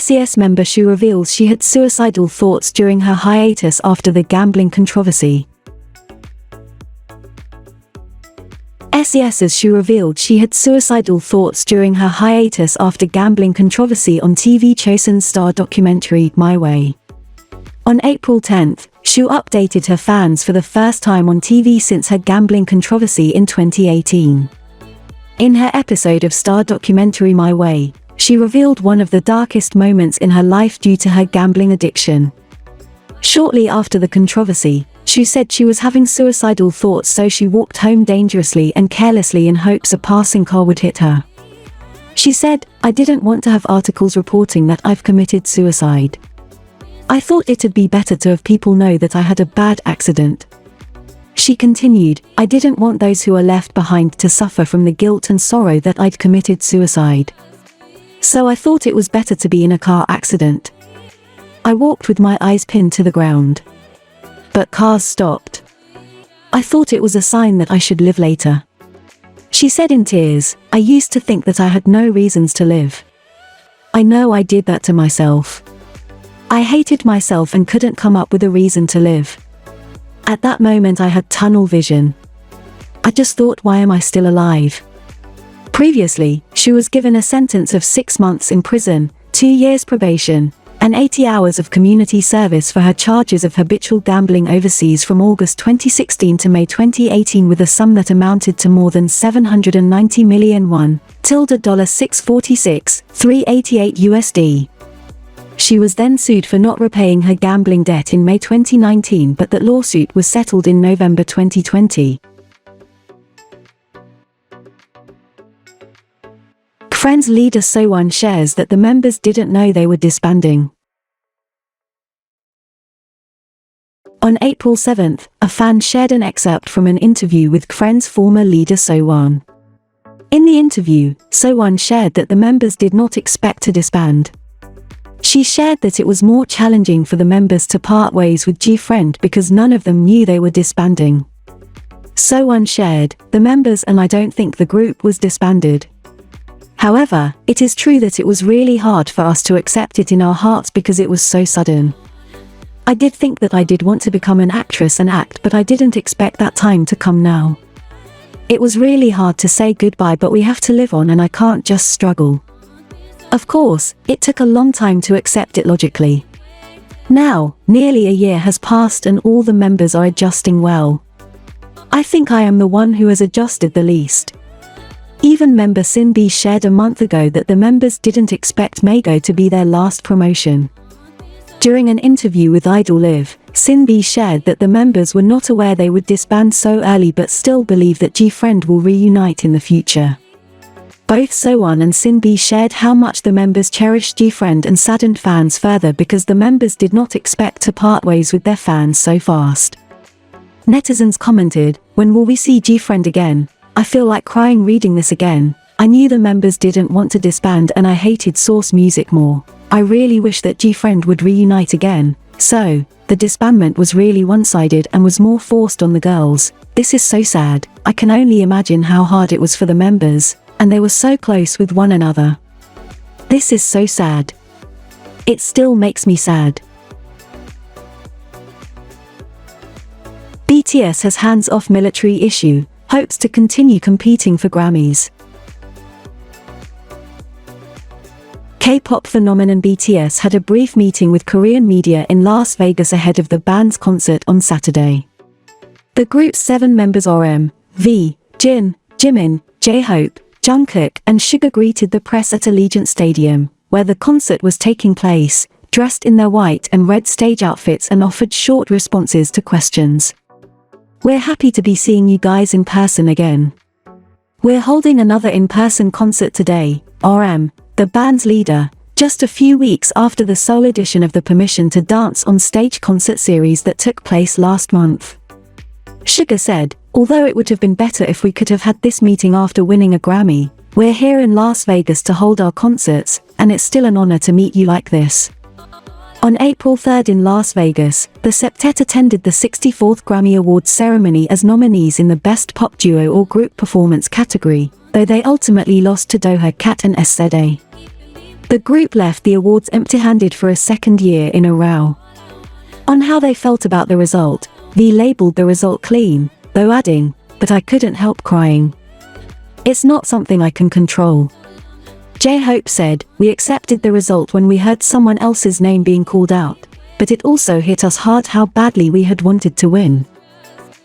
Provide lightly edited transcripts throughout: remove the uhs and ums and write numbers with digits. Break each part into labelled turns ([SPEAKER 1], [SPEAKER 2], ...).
[SPEAKER 1] SES member Shoo reveals she had suicidal thoughts during her hiatus after the gambling controversy. SES's Shoo revealed she had suicidal thoughts during her hiatus after gambling controversy on TV Chosun's star documentary, My Way. On April 10, Shoo updated her fans for the first time on TV since her gambling controversy in 2018. In her episode of star documentary My Way, she revealed one of the darkest moments in her life due to her gambling addiction. Shortly after the controversy, Shoo said she was having suicidal thoughts, so she walked home dangerously and carelessly in hopes a passing car would hit her. She said, "I didn't want to have articles reporting that I've committed suicide. I thought it'd be better to have people know that I had a bad accident." She continued, "I didn't want those who are left behind to suffer from the guilt and sorrow that I'd committed suicide. So I thought it was better to be in a car accident. I walked with my eyes pinned to the ground. But cars stopped. I thought it was a sign that I should live later." She said in tears, "I used to think that I had no reasons to live. I know I did that to myself. I hated myself and couldn't come up with a reason to live. At that moment I had tunnel vision. I just thought, why am I still alive?" Previously, she was given a sentence of 6 months in prison, 2 years probation, and 80 hours of community service for her charges of habitual gambling overseas from August 2016 to May 2018, with a sum that amounted to more than 790 million won, $646, $388 USD. She was then sued for not repaying her gambling debt in May 2019, but that lawsuit was settled in November 2020. Gfriend's leader Sowon shares that the members didn't know they were disbanding. On April 7, a fan shared an excerpt from an interview with Gfriend's former leader Sowon. In the interview, Sowon shared that the members did not expect to disband. She shared that it was more challenging for the members to part ways with Gfriend because none of them knew they were disbanding. Sowon shared, "The members and I don't think the group was disbanded. However, it is true that it was really hard for us to accept it in our hearts because it was so sudden. I did think that I did want to become an actress and act, but I didn't expect that time to come now. It was really hard to say goodbye, but we have to live on and I can't just struggle. Of course, it took a long time to accept it logically. Now, nearly a year has passed and all the members are adjusting well. I think I am the one who has adjusted the least." Even member Sin-bi shared a month ago that the members didn't expect Maego to be their last promotion. During an interview with Idol Live, Sin-bi shared that the members were not aware they would disband so early but still believe that Gfriend will reunite in the future. Both Sowon and Sin-bi shared how much the members cherished Gfriend and saddened fans further because the members did not expect to part ways with their fans so fast. Netizens commented, "When will we see Gfriend again? I feel like crying reading this again. I knew the members didn't want to disband and I hated Source Music more. I really wish that Gfriend would reunite again. So, the disbandment was really one-sided and was more forced on the girls. This is so sad. I can only imagine how hard it was for the members, and they were so close with one another. This is so sad. It still makes me sad." BTS has hands-off military issue, hopes to continue competing for Grammys. K-pop phenomenon BTS had a brief meeting with Korean media in Las Vegas ahead of the band's concert on Saturday. The group's 7 members RM, V, Jin, Jimin, J-Hope, Jungkook and Suga greeted the press at Allegiant Stadium, where the concert was taking place, dressed in their white and red stage outfits, and offered short responses to questions. "We're happy to be seeing you guys in person again. We're holding another in-person concert today," RM, the band's leader, just a few weeks after the Seoul edition of the Permission to Dance on Stage concert series that took place last month. Suga said, "Although it would have been better if we could have had this meeting after winning a Grammy, we're here in Las Vegas to hold our concerts, and it's still an honor to meet you like this." On April 3 in Las Vegas, the septet attended the 64th Grammy Awards ceremony as nominees in the Best Pop Duo or Group Performance category, though they ultimately lost to Doja Cat and SZA. The group left the awards empty-handed for a second year in a row. On how they felt about the result, V labeled the result clean, though adding, "But I couldn't help crying. It's not something I can control." J-Hope said, "We accepted the result when we heard someone else's name being called out, but it also hit us hard how badly we had wanted to win."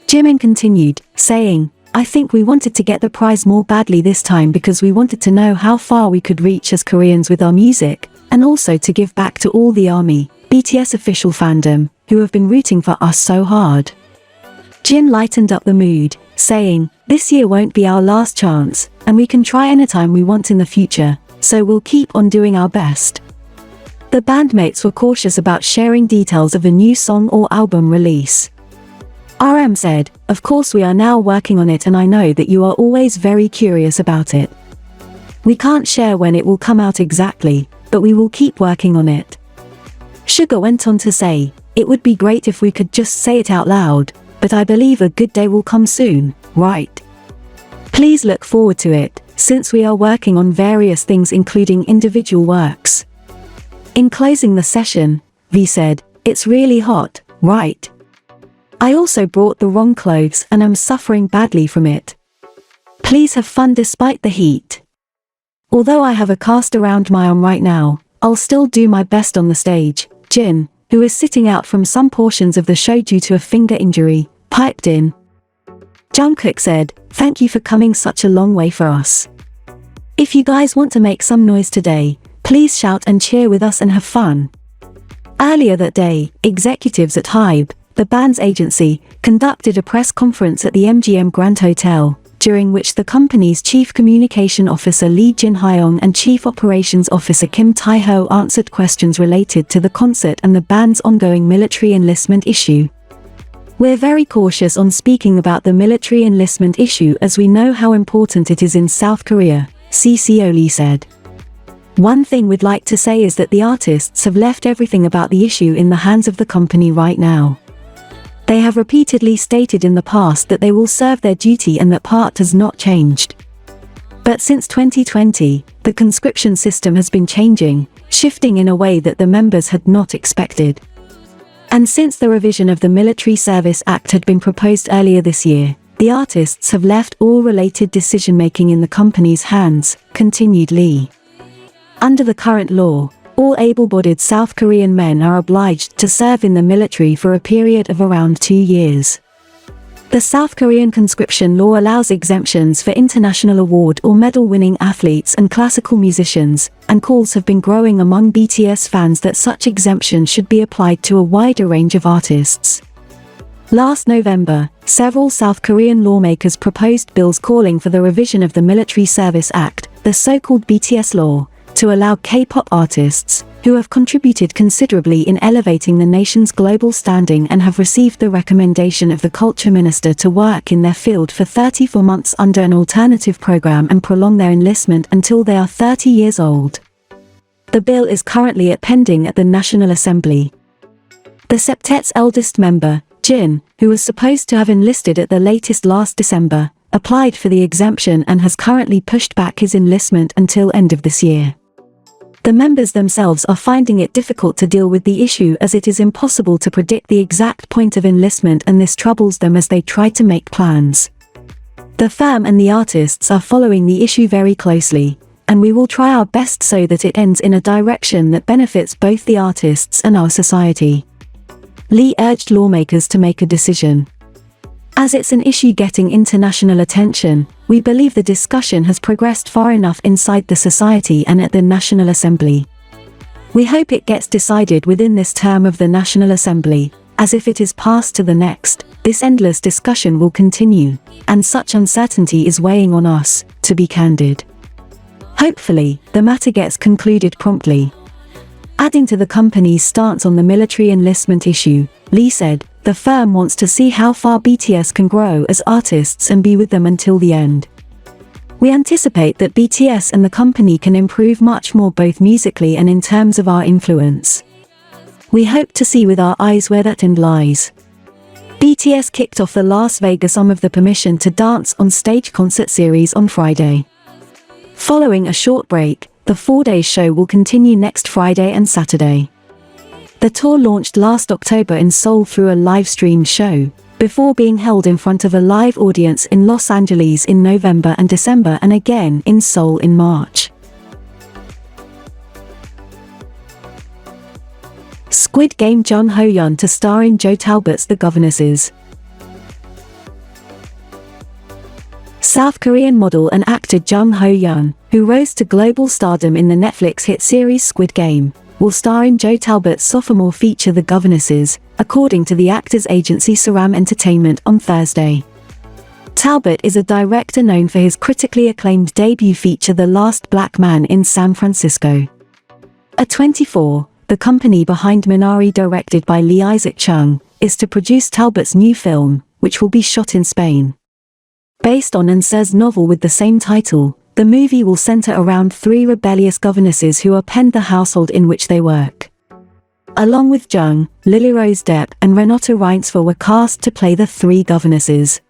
[SPEAKER 1] Jimin continued, saying, "I think we wanted to get the prize more badly this time because we wanted to know how far we could reach as Koreans with our music, and also to give back to all the ARMY, BTS official fandom, who have been rooting for us so hard." Jin lightened up the mood, saying, "This year won't be our last chance, and we can try anytime we want in the future, so we'll keep on doing our best." The bandmates were cautious about sharing details of a new song or album release. RM said, "Of course we are now working on it and I know that you are always very curious about it. We can't share when it will come out exactly, but we will keep working on it." Suga went on to say, "It would be great if we could just say it out loud, but I believe a good day will come soon, right? Please look forward to it, since we are working on various things including individual works." In closing the session, V said, "It's really hot, right? I also brought the wrong clothes and I'm suffering badly from it. Please have fun despite the heat. Although I have a cast around my arm right now, I'll still do my best on the stage." Jin, who is sitting out from some portions of the show due to a finger injury, piped in. Jungkook said, "Thank you for coming such a long way for us. If you guys want to make some noise today, please shout and cheer with us and have fun." Earlier that day, executives at HYBE, the band's agency, conducted a press conference at the MGM Grand Hotel, during which the company's Chief Communication Officer Lee Jin-hyung and Chief Operations Officer Kim Tae-ho answered questions related to the concert and the band's ongoing military enlistment issue. "We're very cautious on speaking about the military enlistment issue as we know how important it is in South Korea," CCO Lee said. "One thing we'd like to say is that the artists have left everything about the issue in the hands of the company right now. They have repeatedly stated in the past that they will serve their duty and that part has not changed. But since 2020, the conscription system has been changing, shifting in a way that the members had not expected. And since the revision of the Military Service Act had been proposed earlier this year, the artists have left all related decision-making in the company's hands," continued Lee. "Under the current law, all able-bodied South Korean men are obliged to serve in the military for a period of around 2 years. The South Korean conscription law allows exemptions for international award or medal-winning athletes and classical musicians, and calls have been growing among BTS fans that such exemptions should be applied to a wider range of artists." Last November, several South Korean lawmakers proposed bills calling for the revision of the Military Service Act, the so-called BTS law, to allow K-pop artists, who have contributed considerably in elevating the nation's global standing and have received the recommendation of the culture minister to work in their field for 34 months under an alternative program and prolong their enlistment until they are 30 years old. The bill is currently pending at the National Assembly. The septet's eldest member, Jin, who was supposed to have enlisted at the latest last December, applied for the exemption and has currently pushed back his enlistment until end of this year. The members themselves are finding it difficult to deal with the issue as it is impossible to predict the exact point of enlistment, and this troubles them as they try to make plans. The firm and the artists are following the issue very closely, and we will try our best so that it ends in a direction that benefits both the artists and our society. Lee urged lawmakers to make a decision. As it's an issue getting international attention, we believe the discussion has progressed far enough inside the society and at the National Assembly. We hope it gets decided within this term of the National Assembly, as if it is passed to the next, this endless discussion will continue, and such uncertainty is weighing on us, to be candid. Hopefully, the matter gets concluded promptly." Adding to the company's stance on the military enlistment issue, Lee said, "The firm wants to see how far BTS can grow as artists and be with them until the end. We anticipate that BTS and the company can improve much more both musically and in terms of our influence. We hope to see with our eyes where that end lies." BTS kicked off the Las Vegas of the Permission to Dance on Stage concert series on Friday. Following a short break, The 4-day show will continue next Friday and Saturday. The tour launched last October in Seoul through a live-streamed show, before being held in front of a live audience in Los Angeles in November and December and again in Seoul in March. Squid Game Jung Ho-yeon to star in Joe Talbot's The Governesses. South Korean model and actor Jung Ho-yeon, who rose to global stardom in the Netflix hit series Squid Game, will star in Joe Talbot's sophomore feature The Governesses, according to the actor's agency Enfotainment on Thursday. Talbot is a director known for his critically acclaimed debut feature The Last Black Man in San Francisco. A24, the company behind Minari, directed by Lee Isaac Chung, is to produce Talbot's new film, which will be shot in Spain. Based on Ses novel with the same title, the movie will center around 3 rebellious governesses who append the household in which they work. Along with Jung, Lily Rose Depp and Renata Reinsve were cast to play the 3 governesses.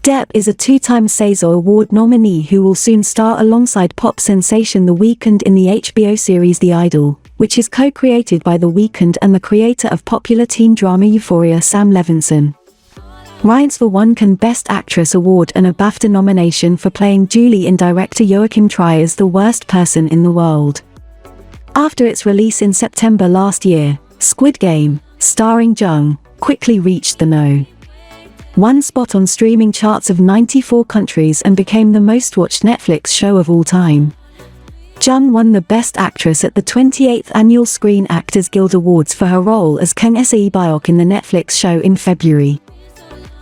[SPEAKER 1] Depp is a 2-time César Award nominee who will soon star alongside pop sensation The Weeknd in the HBO series The Idol, which is co-created by The Weeknd and the creator of popular teen drama Euphoria Sam Levinson. Reinsve won Cannes Best Actress award and a BAFTA nomination for playing Julie in director Joachim Trier's The Worst Person in the World. After its release in September last year, Squid Game, starring Jung, quickly reached the No.1 spot on streaming charts of 94 countries and became the most-watched Netflix show of all time. Jung won the Best Actress at the 28th Annual Screen Actors Guild Awards for her role as Kang Se-byok in the Netflix show in February.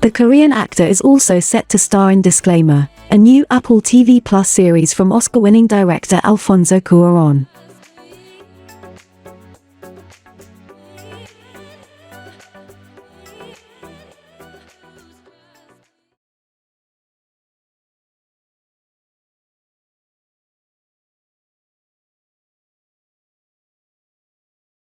[SPEAKER 1] The Korean actor is also set to star in Disclaimer, a new Apple TV Plus series from Oscar-winning director Alfonso Cuarón.